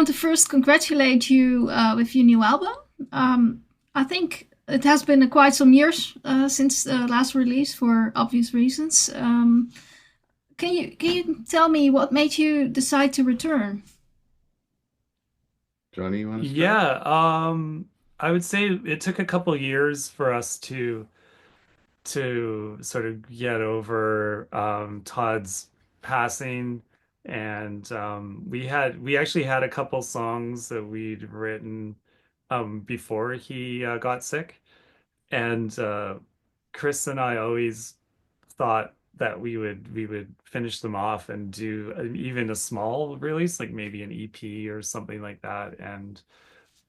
want to first congratulate you with your new album. I think it has been quite some years since the last release for obvious reasons. Can you tell me what made you decide to return? Johnny, you want to start? Yeah, I would say it took a couple years for us to sort of get over Todd's passing, and we actually had a couple songs that we'd written before he got sick, and Chris and I always thought that we would finish them off and do even a small release, like maybe an EP or something like that,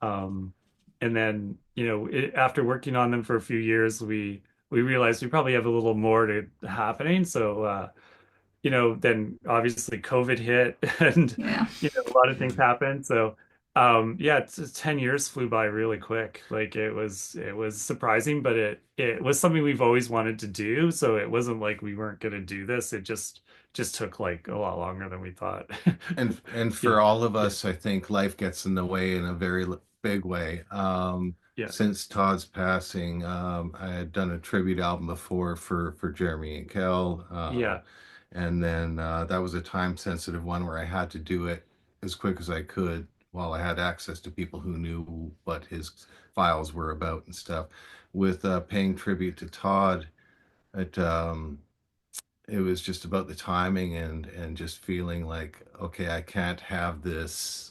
um, and then, after working on them for a few years, we realized we probably have a little more to happening. So, then obviously COVID hit and, Yeah. a lot of things happened. So, yeah, 10 years flew by really quick. Like it was surprising, but it was something we've always wanted to do. So it wasn't like we weren't going to do this. It just took like a lot longer than we thought. And Yeah. for all of Yeah. us, I think life gets in the way in a very big way. Yeah. Since Todd's passing, I had done a tribute album before for Jeremy and Kel, Yeah. and then that was a time-sensitive one where I had to do it as quick as I could while I had access to people who knew what his files were about and stuff. With paying tribute to Todd, it it was just about the timing and just feeling like, okay, I can't have this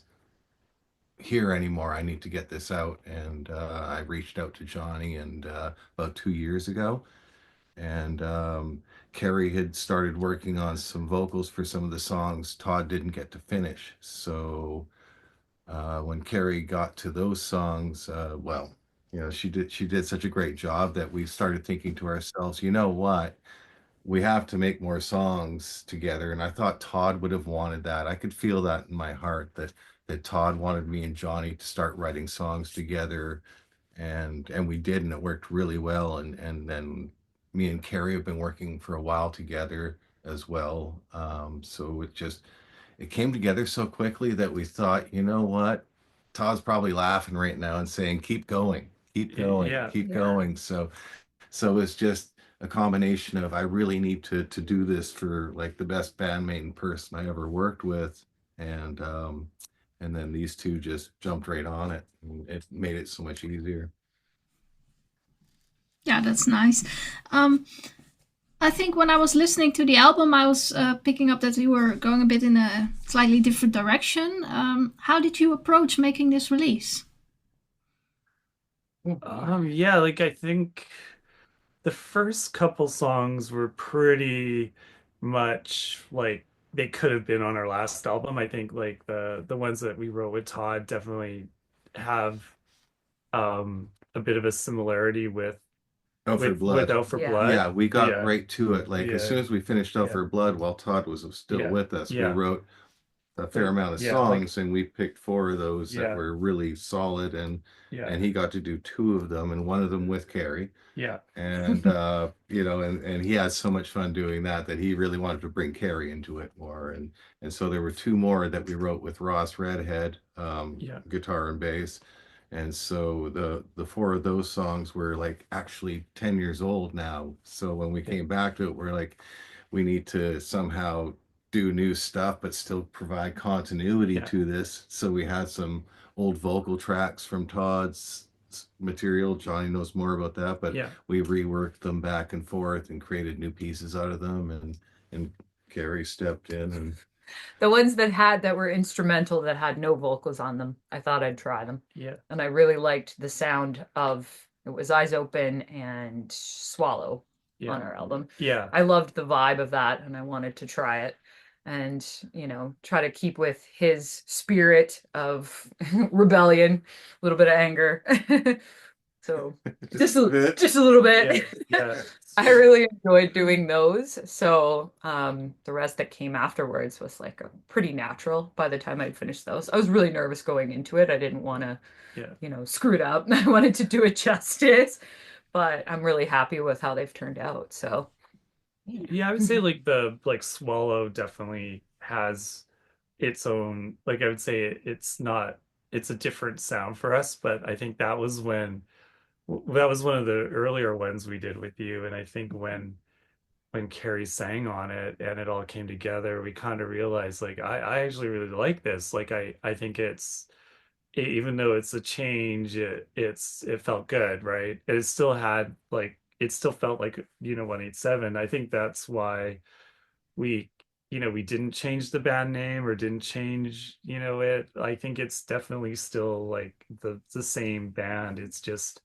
here anymore. I need to get this out. And I reached out to Johnny and about 2 years ago, and Carrie had started working on some vocals for some of the songs Todd didn't get to finish. So when Carrie got to those songs, well, she did such a great job that we started thinking to ourselves, you know what? We have to make more songs together. And I thought Todd would have wanted that. I could feel that in my heart that Todd wanted me and Johnny to start writing songs together. And we did, and it worked really well. And then me and Carrie have been working for a while together as well. So it came together so quickly that we thought, you know what? Todd's probably laughing right now and saying, keep going, keep going, Yeah. keep going. So it's just a combination of I really need to do this for like the best bandmate and person I ever worked with, and then these two just jumped right on it. And it made it so much easier. Yeah, that's nice. Um, I think when I was listening to the album, I was picking up that you were going a bit in a slightly different direction. How did you approach making this release? Yeah, like I think the first couple songs were pretty much like they could have been on our last album. I think like the ones that we wrote with Todd definitely have a bit of a similarity with Out for with Blood. Out for Yeah. Blood. Yeah, we got Yeah. right to it. Like as Yeah. soon as we finished Out Yeah. for Blood, while Todd was still Yeah. with us, we Yeah. wrote a fair Like amount of yeah, like songs, and we picked four of those that yeah. were really solid, Yeah. and he got to do two of them, and one of them with Carrie. Yeah. And and he had so much fun doing that he really wanted to bring Carrie into it more. And so there were two more that we wrote with Ross Redhead, Yeah. guitar and bass. And so the four of those songs were like actually 10 years old now. So when we Yeah. came back to it, we're like, we need to somehow do new stuff but still provide continuity Yeah. to this. So we had some old vocal tracks from Todd's material. Johnny knows more about that, but Yeah. we reworked them back and forth and created new pieces out of them. And Gary stepped in and The ones that were instrumental that had no vocals on them, I thought I'd try them. Yeah. And I really liked the sound of it was Eyes Open and Swallow Yeah. on our album. Yeah. I loved the vibe of that and I wanted to try it and, try to keep with his spirit of rebellion, a little bit of anger. So just a bit. just a little Yeah. bit. Yeah. I really enjoyed doing those. So the rest that came afterwards was like a pretty natural by the time I'd finished those. I was really nervous going into it. I didn't want to, Yeah. screw it up. I wanted to do it justice, but I'm really happy with how they've turned out. So yeah. Yeah, I would say like the like Swallow definitely has its own, like I would say it's not, it's a different sound for us, but I think that was that was one of the earlier ones we did with you. And I think when Carrie sang on it and it all came together, we kind of realized like I actually really like this. Like I think it's even though it's a change, it felt good, right? It still had like it still felt like 187. I think that's why we we didn't change the band name or didn't change it. I think it's definitely still like the same band. It's just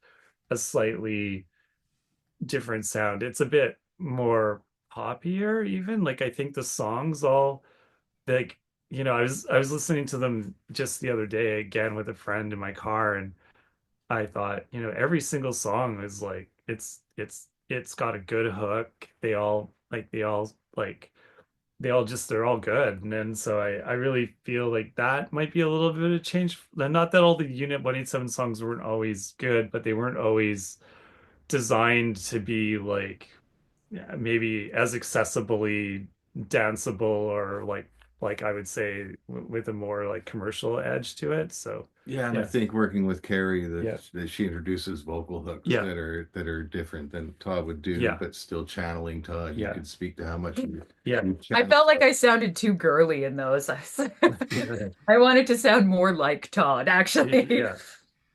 a slightly different sound. It's a bit more poppier even. Like I think the songs all like I was listening to them just the other day again with a friend in my car, and I thought, every single song is like it's got a good hook. They're all good. And then so I really feel like that might be a little bit of change. Not that all the Unit 187 songs weren't always good, but they weren't always designed to be like, yeah, maybe as accessibly danceable or like I would say with a more like commercial edge to it. So Yeah, and I yeah, think working with Carrie yeah, that she introduces vocal hooks yeah, that are different than Todd would do, yeah, but still channeling Todd. You yeah, could speak to how much yeah. you I channel felt like Todd. I sounded too girly in those. Yeah. I wanted to sound more like Todd, actually. Yeah.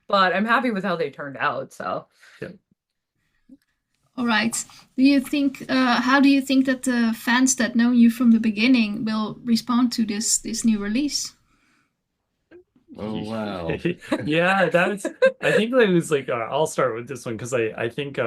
But I'm happy with how they turned out. So, Yeah. All right. Do you think? How do you think that the fans that know you from the beginning will respond to this new release? Oh wow. Yeah, that's I think that it was like I'll start with this one because I think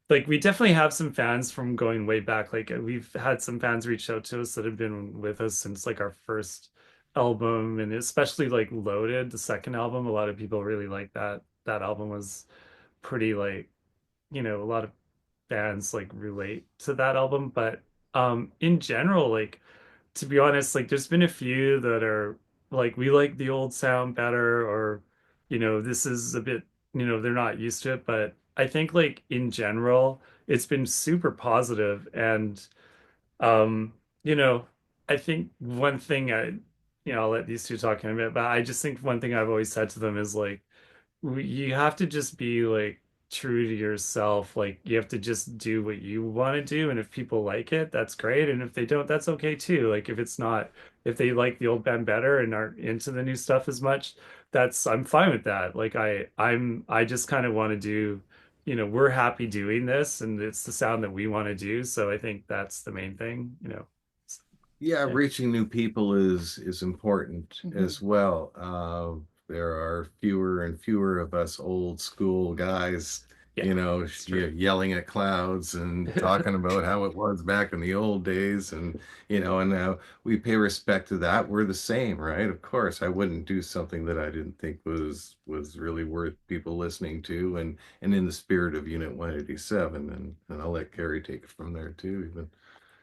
like we definitely have some fans from going way back. Like we've had some fans reach out to us that have been with us since like our first album, and especially like Loaded, the second album. A lot of people really like that album was pretty like, a lot of fans like relate to that album. But in general, like to be honest, like there's been a few that are like we like the old sound better, or this is a bit, they're not used to it. But I think like in general, it's been super positive. And um, you know, I think one thing I'll let these two talk in a bit, but I just think one thing I've always said to them is like you have to just be like true to yourself. Like you have to just do what you want to do. And if people like it, that's great. And if they don't, that's okay too. Like if it's not, if they like the old band better and aren't into the new stuff as much, I'm fine with that. Like I just kind of want to do, we're happy doing this and it's the sound that we want to do. So I think that's the main thing. Yeah, Yeah. reaching new people is important mhm. as well. There are fewer and fewer of us old school guys, Yeah, it's true. yelling at clouds and talking about how it was back in the old days, and now we pay respect to that. We're the same, right? Of course, I wouldn't do something that I didn't think was really worth people listening to, and in the spirit of Unit 187, and I'll let Carrie take it from there too, even.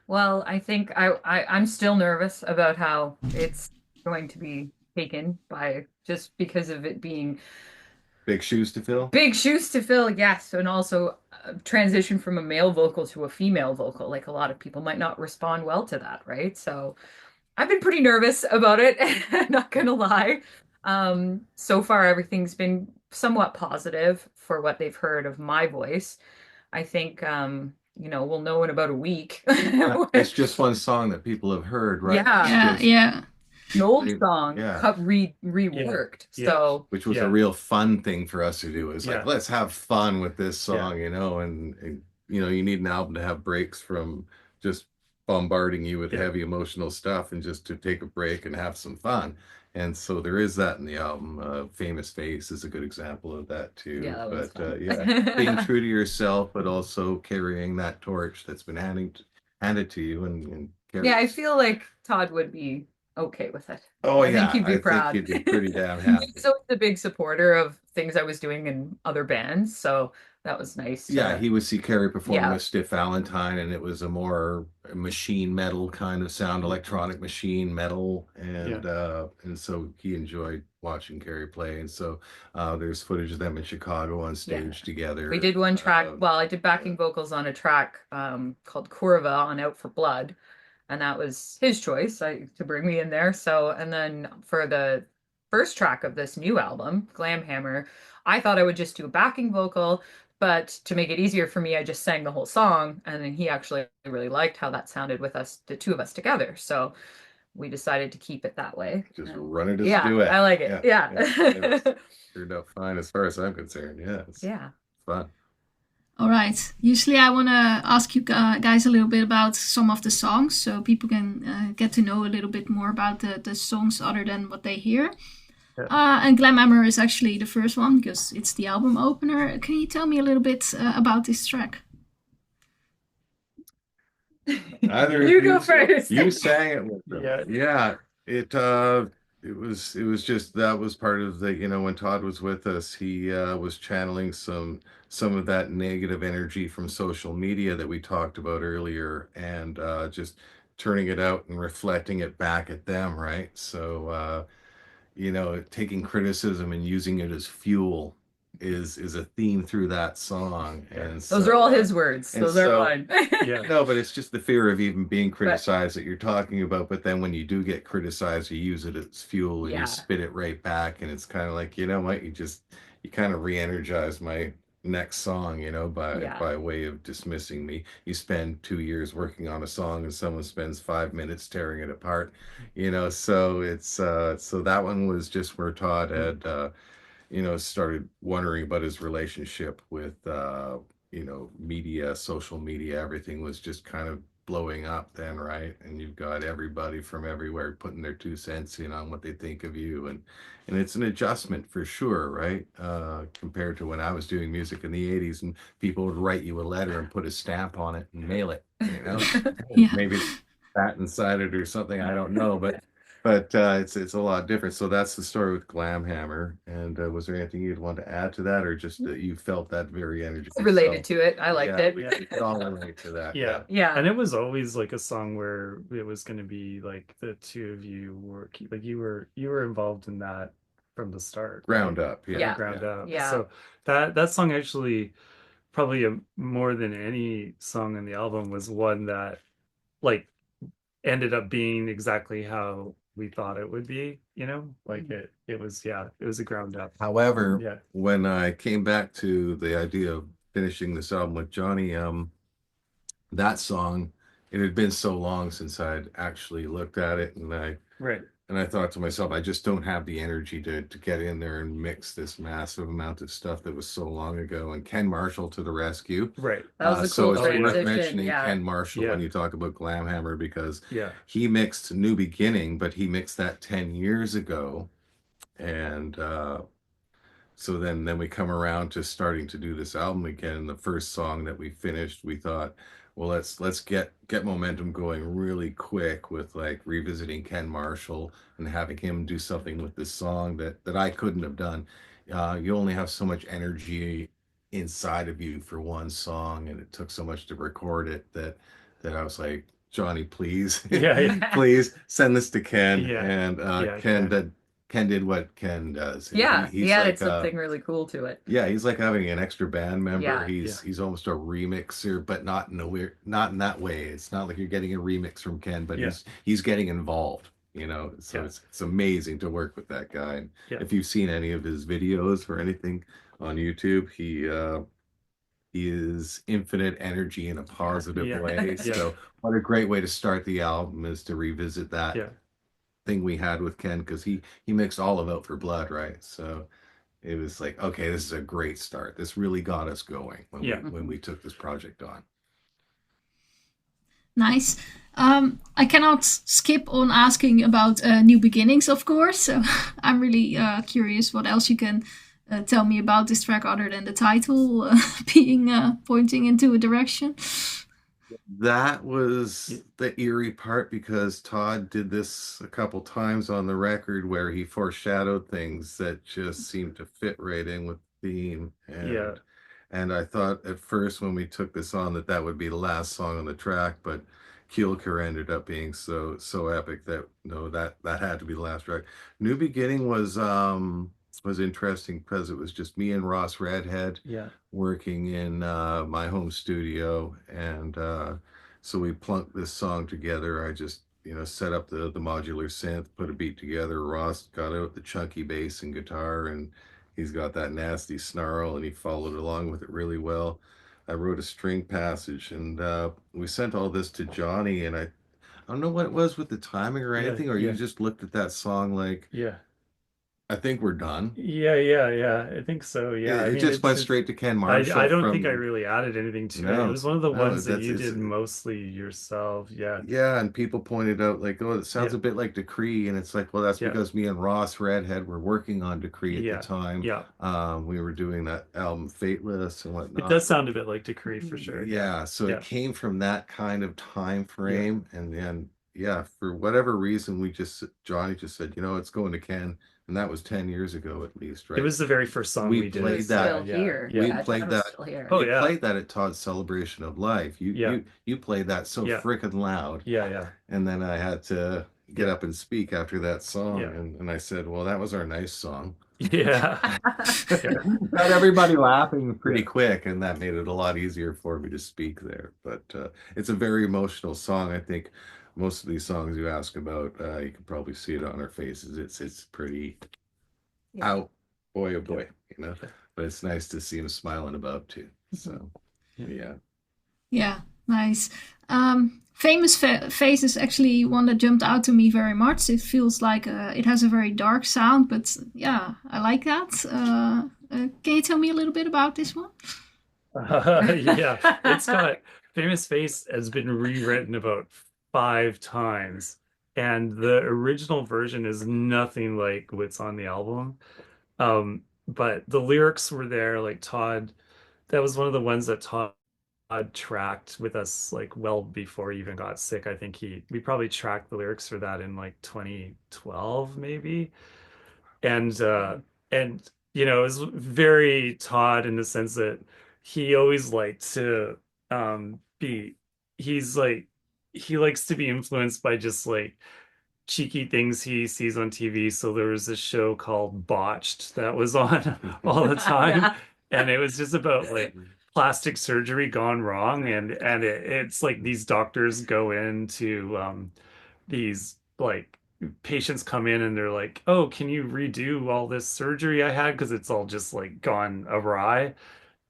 Well, I think I'm still nervous about how it's going to be taken by just because of it being Big shoes to fill. big shoes to fill, yes, and also transition from a male vocal to a female vocal. Like a lot of people might not respond well to that, right? So I've been pretty nervous about it, not gonna lie. So far everything's been somewhat positive for what they've heard of my voice. I think we'll know in about a week. It's just one song that people have heard, right? Yeah, It's Yeah, just yeah. an old they, song yeah, cut Yeah. reworked. Yeah. So which was a Yeah. real fun thing for us to do. Is like, Yeah. let's have fun with this Yeah. song, and you need an album to have breaks from just bombarding you with Yeah. heavy emotional stuff, and just to take a break and have some fun. And so there is that in the album. Famous Face is a good example of that yeah, too. that was But fun. yeah, being true to yourself, but also carrying that torch that's been handed to you, and Yeah, I carries. feel like Todd would be okay with it. Oh I think yeah, he'd be I think proud. you'd be pretty damn He was happy. always a big supporter of things I was doing in other bands, so that was nice Yeah, to, he would see Carrie perform yeah, with Stiff Valentine, and it was a more machine metal kind of sound, electronic machine metal, Yeah. and so he enjoyed watching Carrie play. And so there's footage of them in Chicago on yeah. stage We together. did one track, well, I did Yeah. backing vocals on a track called Curva on Out for Blood. and that was his choice to bring me in there. So, and then for the first track of this new album, Glamhammer, I thought I would just do a backing vocal, but to make it easier for me, I just sang the whole song, and then he actually really liked how that sounded with us, the two of us together. So we decided to keep it that way. Just run it as a Yeah, duet. I like it. Yeah. It turned out fine as far as I'm concerned. Yeah, it's Yeah. fun. All right. Usually, I want to ask you guys a little bit about some of the songs so people can get to know a little bit more about the songs other than what they hear. Yeah. And Glamhammer is actually the first one because it's the album opener. Can you tell me a little bit about this track? Either You go first. You sang it with them. Yeah. Yeah. It was just that was part of the, when Todd was with us, he was channeling some of that negative energy from social media that we talked about earlier, and just turning it out and reflecting it back at them, right? So taking criticism and using it as fuel is a theme through that song. And Those so, are all his words. and Those are so- mine. Yeah. no, but it's just the fear of even being criticized that you're talking about. But then when you do get criticized, you use it as fuel and Yeah. you spit it right back. And it's kind of like, you know what, you kind of re-energize my next song, by way of dismissing me. You spend 2 years working on a song and someone spends 5 minutes tearing it apart, so it's so that one was just where Todd had started wondering about his relationship with, media, social media. Everything was just kind of blowing up then, right? And you've got everybody from everywhere putting their 2 cents in on what they think of you. And it's an adjustment for sure, right? Compared to when I was doing music in the 80s and people would write you a letter and put a stamp on it and mail it, Yeah. Maybe fat inside it or something, I don't know, but it's a lot different. So that's the story with Glamhammer. And was there anything you'd want to add to that, or just that you felt that very energy? Related to it. I liked it. Yeah, it all relate to that. Yeah. Yeah. And it was always like a song where it was going to be like the two of you were like you were involved in that from the start. Ground right? up. Yeah. Ground up. Yeah. So that song actually probably more than any song on the album was one that like ended up being exactly how we thought it would be, like it was a ground up. However, Yeah. when I came back to the idea of finishing this album with Johnny, that song, it had been so long since I'd actually looked at it, and I thought to myself, I just don't have the energy to get in there and mix this massive amount of stuff that was so long ago. And Ken Marshall to the rescue. Right. That was a So cool it's worth transition. mentioning Yeah. Ken Marshall Yeah. when you talk about Glamhammer, because Yeah. he mixed New Beginning, but he mixed that 10 years ago. And so then we come around to starting to do this album again. And the first song that we finished, we thought, well, let's get momentum going really quick with like revisiting Ken Marshall and having him do something with this song that I couldn't have done. You only have so much energy inside of you for one song, and it took so much to record it that I was like, Johnny, please, Yeah. please send this to Ken. Yeah. And Ken did what Ken does. Yeah. He's He added like, something really cool to it. yeah, he's like having an extra band member. Yeah. He's almost a remixer, but not in that way. It's not like you're getting a remix from Ken, but Yeah. he's getting involved, So Yeah. it's amazing to work with that guy. And Yeah. if you've seen any of his videos or anything on YouTube, he is infinite energy in a positive Yeah. way. Yeah. So what a great way to start the album is to revisit that Yeah. thing we had with Ken, because he mixed all of Out for Blood, right? So it was like, okay, this is a great start. This really got us going when we took this project on. Nice. I cannot skip on asking about New Beginnings, of course. So I'm really curious what else you can tell me about this track other than the title being pointing into a direction. That was the eerie part, because Todd did this a couple times on the record where he foreshadowed things that just seemed to fit right in with the theme. And I thought at first when we took this on that would be the last song on the track, but Killcure ended up being so epic that no, that had to be the last track. New Beginning was interesting because it was just me and Ross Redhead Yeah. working in my home studio, and So we plunked this song together. I just, set up the modular synth, put a beat together. Ross got out the chunky bass and guitar, and he's got that nasty snarl, and he followed along with it really well. I wrote a string passage, and we sent all this to Johnny, and I don't know what it was with the timing or Yeah, anything, or you yeah, just looked at that song like, yeah. I think we're done. Yeah. I think so. Yeah. I It mean, just went it's straight to Ken I Marshall don't think I from, really added anything to it. It no, was one of the no, ones that that's you it's did mostly yourself. Yeah. yeah, and people pointed out like, oh, it sounds Yeah. a bit like Decree, and it's like, well, that's Yeah. because me and Ross Redhead were working on Decree at the Yeah. time. Yeah. We were doing that album Fateless and It whatnot. does sound a bit like Decree for sure. Yeah. Yeah, so it Yeah. came from that kind of time Yeah. frame, and then yeah, for whatever reason, Johnny just said, it's going to Ken, and that was 10 years ago at least, It right? was the very first song We we He did. was played that. still here. We Yeah, played Todd was that. still here. Oh You yeah. played that at Todd's Celebration of Life. You Yeah. you played that so Yeah. freaking loud, Yeah. and then I had to get Yeah. up and speak after that song, Yeah. and I said, well, that was our nice song. Yeah. Got everybody laughing pretty Yeah. quick, and that made it a lot easier for me to speak there. But it's a very emotional song. I think most of these songs you ask about, you can probably see it on our faces. It's pretty Yeah. out, boy, oh boy, But it's nice to see him smiling about too. So yeah. Yeah, nice. Famous Face is actually one that jumped out to me very much. It feels like it has a very dark sound, but yeah, I like that. Can you tell me a little bit about this one? Yeah, it's got Famous Face has been rewritten about 5 times, and the original version is nothing like what's on the album. But the lyrics were there, like Todd, that was one of the ones that Todd tracked with us like well before he even got sick. I think we probably tracked the lyrics for that in like 2012 maybe. And it was very Todd in the sense that he always liked to be he's like he likes to be influenced by just like cheeky things he sees on TV. So there was this show called Botched that was on all the time. Yeah. And it was just about like plastic surgery gone wrong. And it's like these doctors go into these like patients come in and they're like, oh, can you redo all this surgery I had? Because it's all just like gone awry.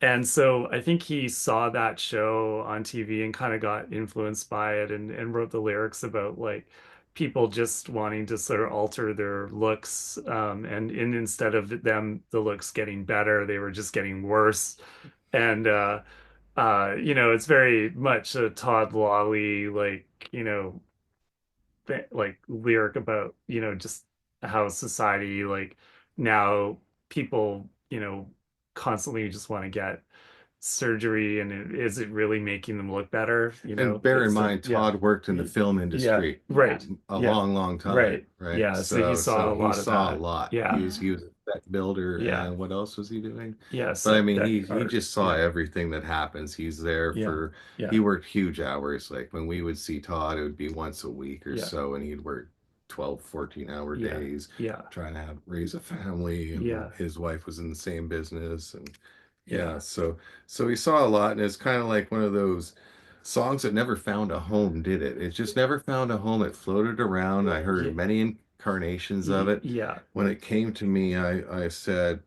And so I think he saw that show on TV and kind of got influenced by it and wrote the lyrics about like people just wanting to sort of alter their looks. And instead of the looks getting better, they were just getting worse. And it's very much a Todd Lawley, like, like lyric about, just how society, like now people, constantly just want to get surgery, and is it really making them look better? And bear in So, mind, yeah, Todd worked in the film yeah, industry right, a yeah, long time, right, right? yeah. So he saw a he lot of saw a that. lot. Yeah, He was a set builder, yeah, and what else was he doing? yeah. But I Set mean, deck he art. just saw Yeah, everything that happens. He's there yeah, for. yeah, He worked huge hours. Like when we would see Todd, it would be once a week or yeah, so, and he'd work 12, 14-hour yeah, days yeah, trying to raise a family, and yeah, his wife was in the same business, and yeah, yeah, so he saw a lot, and it's kind of like one of those songs that never found a home, did it? It just never found a home. It floated around. I yeah, heard many incarnations of it. yeah, When it came to me, I said,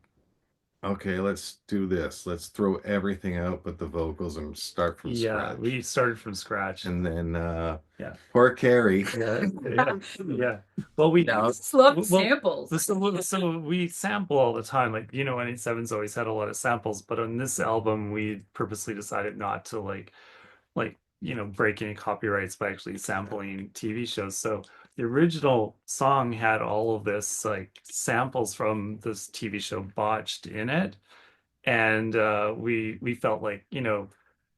okay, let's do this. Let's throw everything out but the vocals and start from yeah. scratch. We started from scratch. And then Yeah, poor Carrie. yeah, yeah, yeah. Well, we Now, Just love well, samples. so we sample all the time. Like, N87's always had a lot of samples, but on this album, we purposely decided not to break any copyrights by actually sampling TV shows. So the original song had all of this like samples from this TV show Botched in it, and we felt like,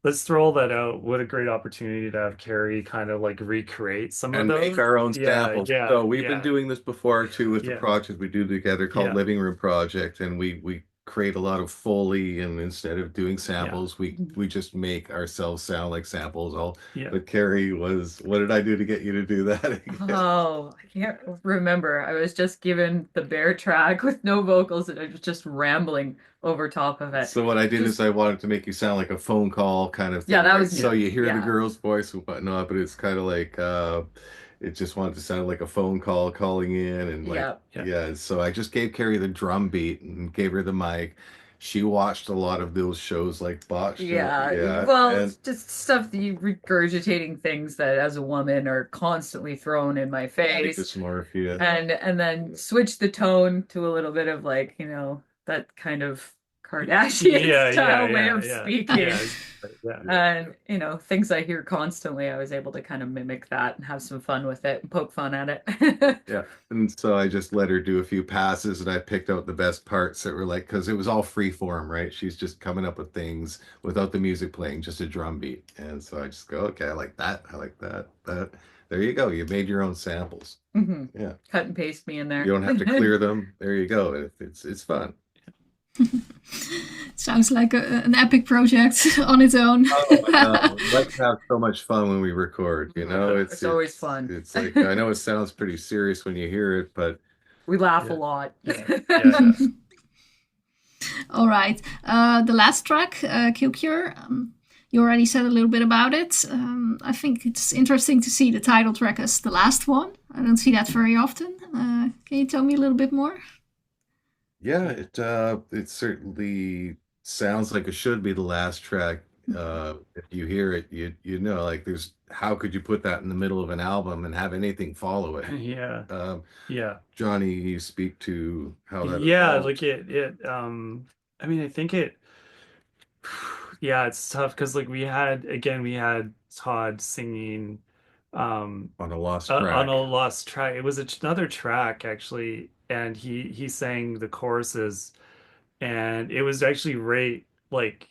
let's throw all that out. What a great opportunity to have Carrie kind of like recreate some of and those. make our own Yeah, samples. yeah, So we've been yeah, doing this before too with the yeah, project we do together called yeah, Living Room Project, and we create a lot of Foley, and instead of doing Yeah. samples, we just make ourselves sound like samples. All Yeah. but Carrie was, what did I do to get you to do that again? Oh, I can't remember. I was just given the bare track with no vocals and I was just rambling over top of it. So what I did is Just, I wanted to make you sound like a phone call kind of yeah, thing, that right? was So me. you hear the Yeah. girl's voice and whatnot, but it's kind of like it just wanted to sound like a phone call calling in, and like, Yeah. Yeah. yeah. So I just gave Carrie the drum beat and gave her the mic. She watched a lot of those shows like Botched, and Yeah. yeah, Well, and it's just stuff that you regurgitating things that as a woman are constantly thrown in my face. dysmorphia. And then switch the tone to a little bit of like, that kind of Kardashian Yeah. style way Yeah. of Yeah. speaking. Yeah. Yeah. And things I hear constantly, I was able to kind of mimic that and have some fun with it and poke fun at it. Yeah. And so I just let her do a few passes, and I picked out the best parts that were like, because it was all free form, right? She's just coming up with things without the music playing, just a drum beat. And so I just go, okay, I like that. I like that. That. There you go. You made your own samples. Mhm. Yeah. Cut and paste me in there. You don't have to clear them. There you go. It's fun. Sounds like an epic project on its own. Oh my God. Let's have so much fun when we record, you know? It's always fun. It's like, I know it sounds pretty serious when you hear it, but We laugh a Yeah. lot. Yeah. All right. The last track, Killcure, you already said a little bit about it. I think it's interesting to see the title track as the last one. I don't see that very often. Can you tell me a little bit more? yeah, it certainly sounds like it should be the last track. If you hear it, you know, like, there's, how could you put that in the middle of an album and have anything follow it? Yeah. Um, Yeah. Johnny, you speak to how that Yeah, evolved. like I mean, I think yeah, it's tough because like we had Todd singing On a lost on track. a lost track. It was another track actually, and he sang the choruses, and it was actually right, like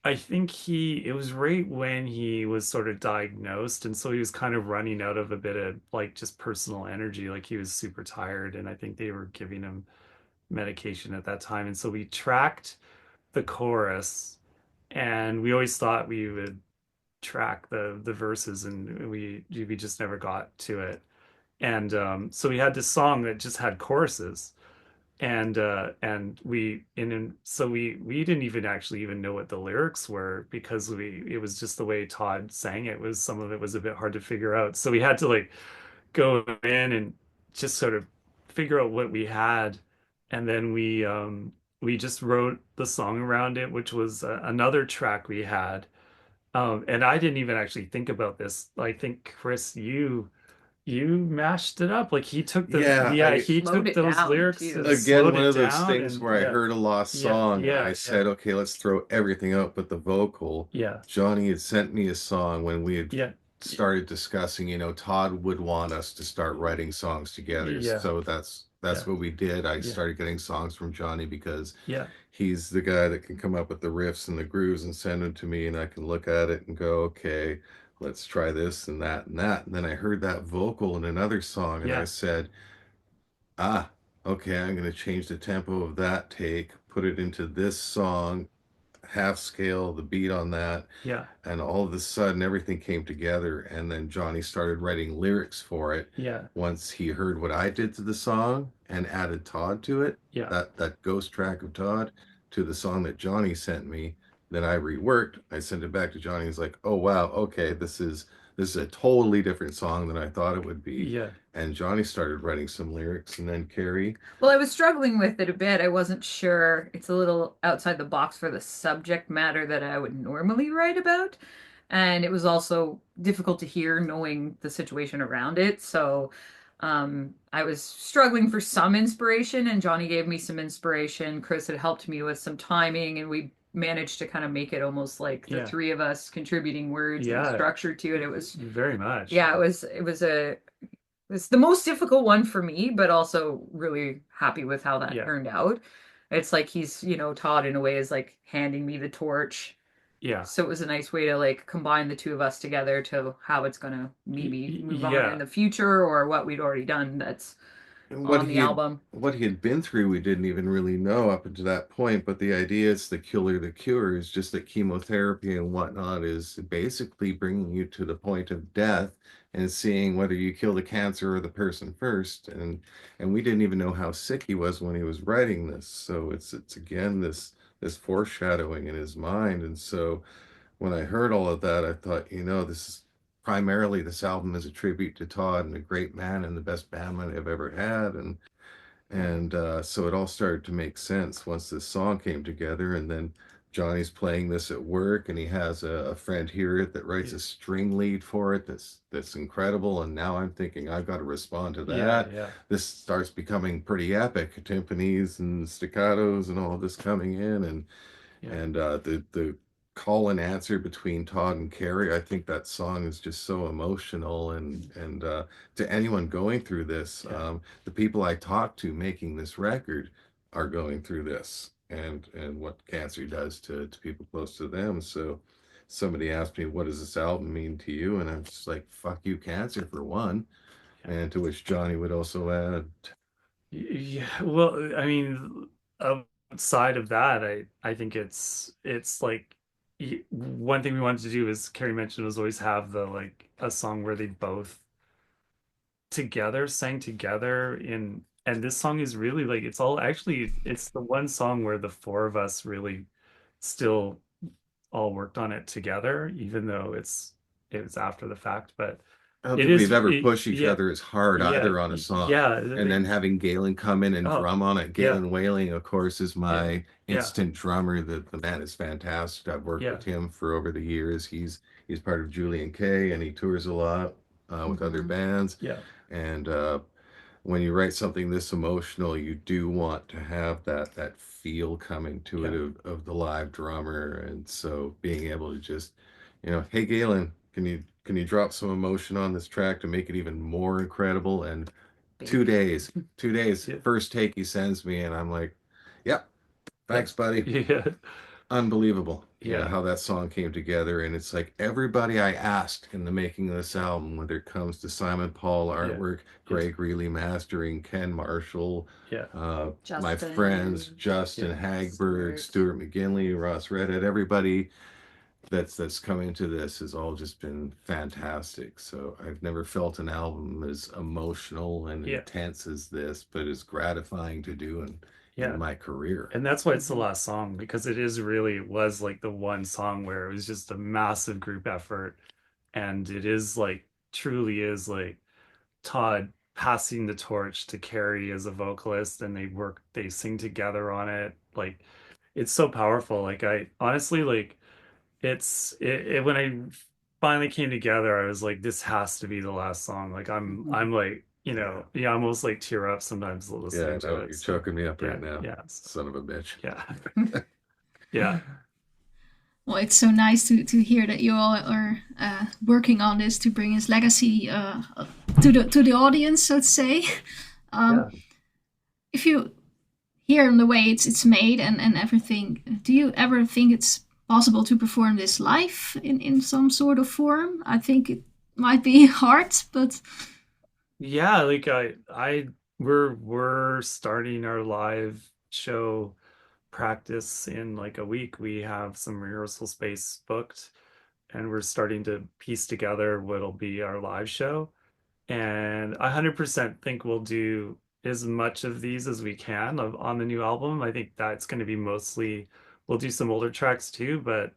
I think it was right when he was sort of diagnosed, and so he was kind of running out of a bit of like just personal energy, like he was super tired, and I think they were giving him medication at that time, and so we tracked the chorus, and we always thought we would track the verses, and we just never got to it. And so we had this song that just had choruses, and so we didn't even actually even know what the lyrics were, because we it was just the way Todd sang it, was some of it was a bit hard to figure out, so we had to like go in and just sort of figure out what we had, and then we just wrote the song around it, which was another track we had. And I didn't even actually think about this. I think Chris, you mashed it up. Like Yeah, he Slowed took it those down lyrics too. and again, slowed one it of those down, things and where I heard a lost yeah, song and yeah, I said, okay, let's throw everything out but the vocal. yeah, Johnny had sent me a song when we had yeah, started discussing, Todd would want us to start writing songs together. yeah, So that's yeah, what we did. I yeah, started getting songs from Johnny because yeah, he's the guy that can come up with the riffs and the grooves and send them to me, and I can look at it and go, okay, let's try this and that and that. And then I heard that vocal in another song, and I yeah, said, ah, okay, I'm going to change the tempo of that take, put it into this song, half scale the beat on that, yeah, and all of a sudden everything came together. And then Johnny started writing lyrics for it yeah, once he heard what I did to the song and added Todd to it, yeah, that ghost track of Todd to the song that Johnny sent me. Then I reworked, I sent it back to Johnny. He's like, oh wow, okay, this is a totally different song than I thought it would be. yeah, And Johnny started writing some lyrics, and then Carrie. Well, I was struggling with it a bit. I wasn't sure. It's a little outside the box for the subject matter that I would normally write about. And it was also difficult to hear knowing the situation around it. So I was struggling for some inspiration, and Johnny gave me some inspiration. Chris had helped me with some timing, and we managed to kind of make it almost like the yeah, three of us contributing words and yeah, structure to it. It was, very much. yeah, it's the most difficult one for me, but also really happy with how that Yeah, turned out. It's like he's, Todd in a way is like handing me the torch. yeah, So it was a nice way to like combine the two of us together to how it's gonna maybe move on in yeah, the future or what we'd already done that's And on the album. what he had been through, we didn't even really know up until that point. But the idea is the killer, the cure is just that chemotherapy and whatnot is basically bringing you to the point of death and seeing whether you kill the cancer or the person first. And we didn't even know how sick he was when he was writing this. So it's again this foreshadowing in his mind. And so when I heard all of that, I thought, this is primarily this album is a tribute to Todd and a great man and the best bandman I've ever had. And so it all started to make sense once this song came together. And then Johnny's playing this at work, and he has a friend hear it that writes Yeah, a string lead for it that's incredible. And now I'm thinking I've got to respond to yeah, that. yeah, This starts becoming pretty epic, timpanis and staccatos and all of this coming in, yeah, and the call and answer between Todd and Carrie. I think that song is just so emotional, and to anyone going through this, yeah, the people I talk to making this record are going through this, and what cancer does to people close to them. So somebody asked me, what does this album mean to you? And I'm just like, fuck you, cancer, for one. yeah. And to which Johnny would also add, Yeah, well, I mean, outside of that, I think it's like one thing we wanted to do, as Carrie mentioned, was always have the like a song where they both together sang together in, and this song is really like it's all actually it's the one song where the four of us really still all worked on it together, even though it's after the fact, but I don't it think we've is ever pushed each yeah, other as hard yeah, either on a song. yeah, And then having Galen come in and oh drum on it. yeah, Galen Whaling, of course, is yeah, my yeah, instant drummer. The man is fantastic. I've worked yeah, with him for over the years. He's part of Julian K, and he tours a lot with other Hmm. bands. yeah, And when you write something this emotional, you do want to have that feel coming to it yeah, of the live drummer. And so being able to just, hey Galen, can you drop some emotion on this track to make it even more incredible? And two Baby. days, 2 days, yeah, first take he sends me, and I'm like, yep, yeah, thanks, buddy. yeah, Unbelievable, yeah, how that song came together. And it's like everybody I asked in the making of this album, whether it comes to Simon Paul yeah, artwork, yeah, Greg Reilly mastering, Ken Marshall, yeah, my friends, Justin, Justin yeah, Hagberg, Stuart. Stuart McGinley, Ross Redhead, everybody that's come into this has all just been fantastic. So I've never felt an album as emotional and yeah, intense as this, but as gratifying to do in yeah. my career. And that's why it's the Hmm. last song, because it is really was like the one song where it was just a massive group effort, and it is like truly is like Todd passing the torch to Carrie as a vocalist, and they sing together on it. Like it's so powerful. Like I honestly like it when I finally came together, I was like, this has to be the last song. Like Hmm. I'm like, Yeah. yeah, I almost like tear up sometimes Yeah, listening to no, it. you're So choking me up yeah, right now, yeah, so, son of a bitch. yeah, yeah, Well, it's so nice to hear that you all are working on this to bring his legacy to the audience, so to say. yeah. Um, if you hear the way it's made and everything, do you ever think it's possible to perform this live in some sort of form? I think it might be hard, but Yeah, like we're starting our live show practice in like a week. We have some rehearsal space booked, and we're starting to piece together what'll be our live show. And I 100% think we'll do as much of these as we can on the new album. I think that's going to be mostly, we'll do some older tracks too, but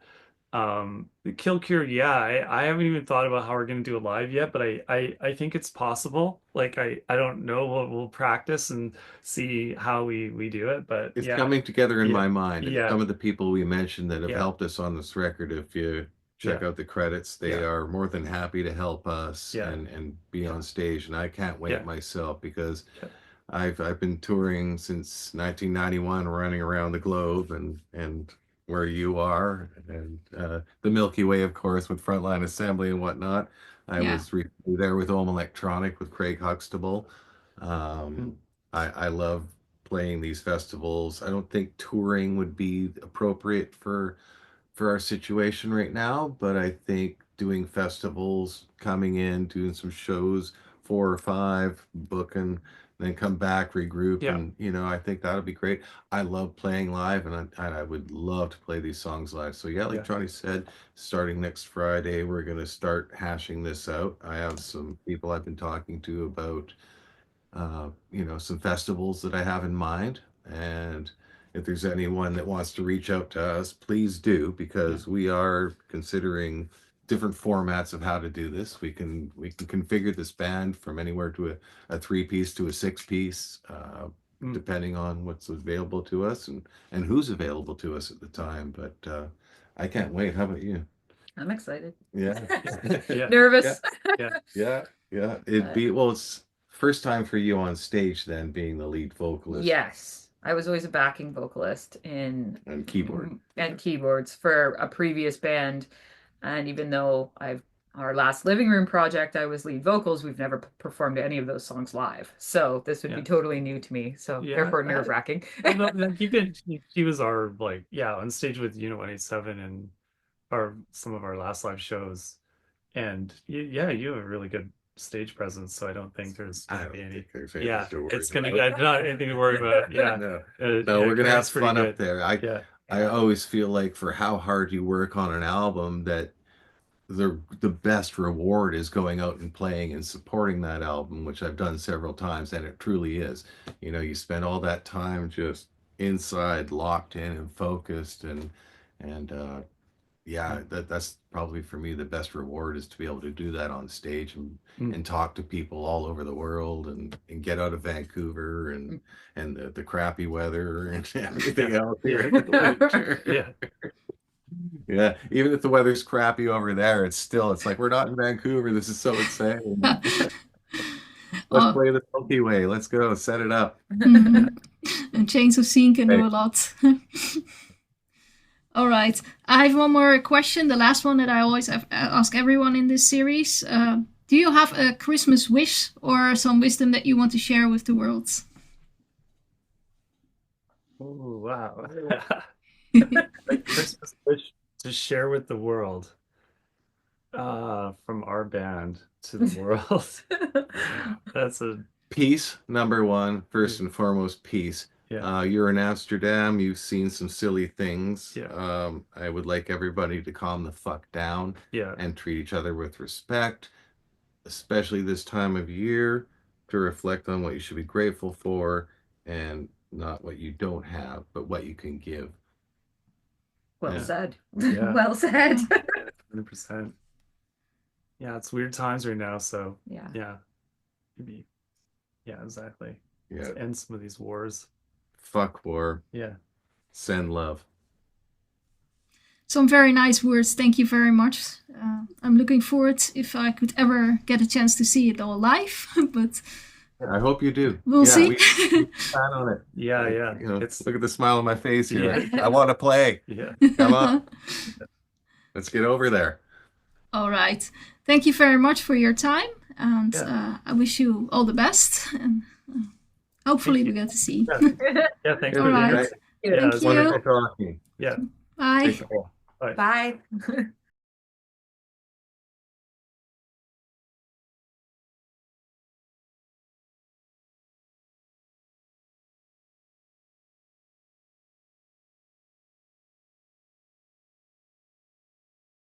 the Killcure, yeah, I haven't even thought about how we're gonna do it live yet, but I think it's possible. Like I don't know. We'll practice and see how we do it. But It's yeah, coming together in yeah, my mind. And yeah, some of the people we mentioned that have yeah, helped us on this record, if you check yeah, out the credits, they yeah, are more than happy to help us yeah, and be yeah, on stage. And I can't wait yeah, myself because yeah, I've been touring since 1991, running around the globe, and where you are, and the Milky Way, of course, with Frontline Assembly and whatnot. I yeah. was recently there with Ohm Electronic with Craig Huxtable. mm, Um, I love playing these festivals. I don't think touring would be appropriate for our situation right now, but I think doing festivals, coming in, doing some shows, four or five, booking then come back, regroup, Yeah. and I think that'll be great. I love playing live, and I would love to play these songs live. So yeah, like Yeah. Johnny said, starting next Friday, we're gonna start hashing this out. I have some people I've been talking to about some festivals that I have in mind. And if there's anyone that wants to reach out to us, please do, because we are considering different formats of how to do this. We can configure this band from anywhere to a 3-piece to a 6-piece, depending on what's available to us and who's available to us at the time. But I can't wait. How about you? I'm excited. Yeah. Yeah. Nervous. Yeah. It's first time for you on stage then, being the lead vocalist. Yes. I was always a backing vocalist And keyboard. and keyboards for a previous band. And even though our last living room project, I was lead vocals, we've never performed any of those songs live. So this would be totally new to me. So therefore nerve-wracking. He was our on stage with Unit 187 and some of our last live shows. And you have a really good stage presence, so I don't think there's gonna be any. It's gonna not anything to worry about. No, we're gonna have fun up there. I always feel like for how hard you work on an album, that the best reward is going out and playing and supporting that album, which I've done several times, and it truly is. You spend all that time just inside, locked in and focused, and that's probably for me the best reward, is to be able to do that on stage and talk to people all over the world, and get out of Vancouver and the crappy weather and everything else here. Yeah, even if the weather's crappy over there, it's like we're not in Vancouver. This is so insane. Let's play the Milky Way. Let's go set it up. And Chains of Scene can do a lot. All right, I have one more question, the last one that I always ask everyone in this series. Do you have a Christmas wish or some wisdom that you want to share with the world? Oh, wow. Christmas wish to share with the world, from our band to the world. That's a peace, number one, first and foremost, peace. You're in Amsterdam, you've seen some silly things. I would like everybody to calm the fuck down and treat each other with respect, especially this time of year, to reflect on what you should be grateful for, and not what you don't have, but what you can give. Well said. Well said. 100%. Yeah, it's weird times right now, so maybe exactly. To end some of these wars. Fuck war. Send love. Some very nice words. Thank you very much. I'm looking forward if I could ever get a chance to see it all live, but I hope you do. We'll see. We plan on it. Look at the smile on my face here. I want to play. Come on. Let's get over there. All right. Thank you very much for your time, and I wish you all the best. And hopefully we get to see. Thanks. All right. Thank you. Wonderful talking. Yeah. Bye. Bye. Bye.